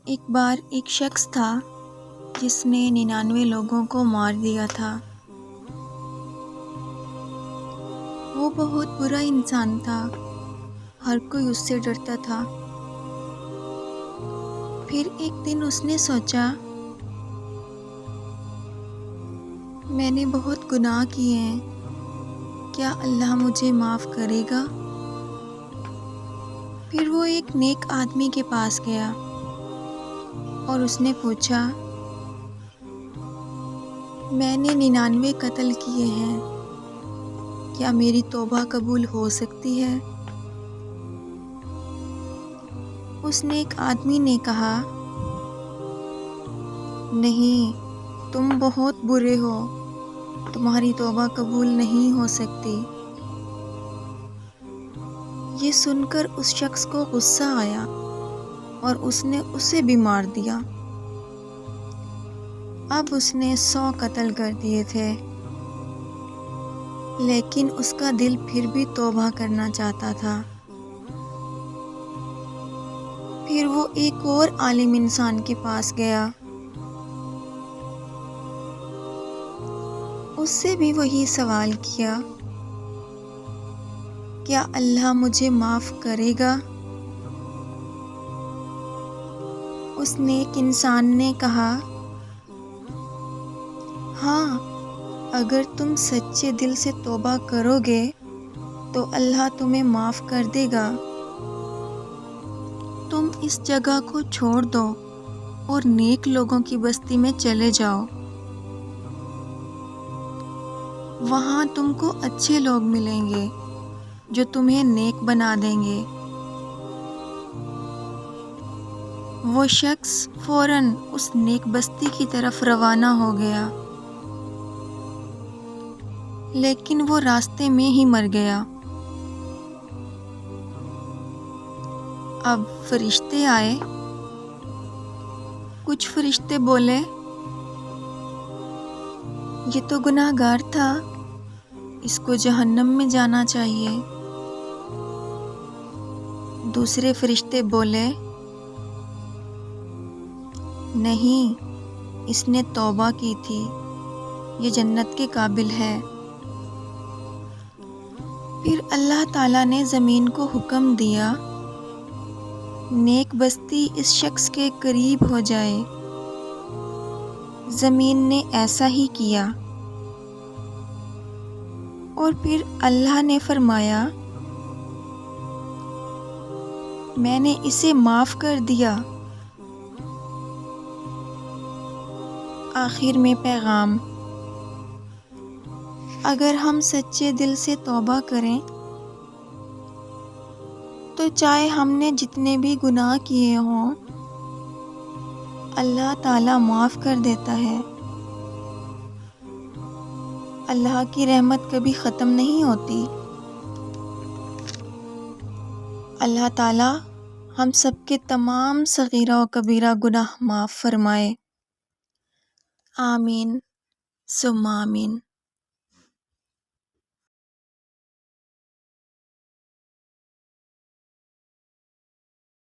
ایک بار ایک شخص تھا جس نے 99 لوگوں کو مار دیا تھا۔ وہ بہت برا انسان تھا، ہر کوئی اس سے ڈرتا تھا۔ پھر ایک دن اس نے سوچا، میں نے بہت گناہ کیے ہیں، کیا اللہ مجھے معاف کرے گا؟ پھر وہ ایک نیک آدمی کے پاس گیا اور اس نے پوچھا، میں نے 99 قتل کیے ہیں، کیا میری توبہ قبول ہو سکتی ہے؟ اس نیک آدمی نے کہا، نہیں، تم بہت برے ہو، تمہاری توبہ قبول نہیں ہو سکتی۔ یہ سن کر اس شخص کو غصہ آیا اور اس نے اسے بھی مار دیا۔ اب اس نے 100 قتل کر دیے تھے، لیکن اس کا دل پھر بھی توبہ کرنا چاہتا تھا۔ پھر وہ ایک اور عالم انسان کے پاس گیا، اس سے بھی وہی سوال کیا، کیا اللہ مجھے معاف کرے گا؟ اس نیک انسان نے کہا، ہاں، اگر تم سچے دل سے توبہ کرو گے تو اللہ تمہیں معاف کر دے گا۔ تم اس جگہ کو چھوڑ دو اور نیک لوگوں کی بستی میں چلے جاؤ، وہاں تم کو اچھے لوگ ملیں گے جو تمہیں نیک بنا دیں گے۔ وہ شخص فوراً اس نیک بستی کی طرف روانہ ہو گیا، لیکن وہ راستے میں ہی مر گیا۔ اب فرشتے آئے، کچھ فرشتے بولے، یہ تو گناہ گار تھا، اس کو جہنم میں جانا چاہیے۔ دوسرے فرشتے بولے، نہیں، اس نے توبہ کی تھی، یہ جنت کے قابل ہے۔ پھر اللہ تعالیٰ نے زمین کو حکم دیا، نیک بستی اس شخص کے قریب ہو جائے۔ زمین نے ایسا ہی کیا، اور پھر اللہ نے فرمایا، میں نے اسے معاف کر دیا۔ آخر میں پیغام، اگر ہم سچے دل سے توبہ کریں تو چاہے ہم نے جتنے بھی گناہ کیے ہوں، اللہ تعالیٰ معاف کر دیتا ہے۔ اللہ کی رحمت کبھی ختم نہیں ہوتی۔ اللہ تعالیٰ ہم سب کے تمام صغیرہ و کبیرہ گناہ معاف فرمائے۔ آمین ثم آمین۔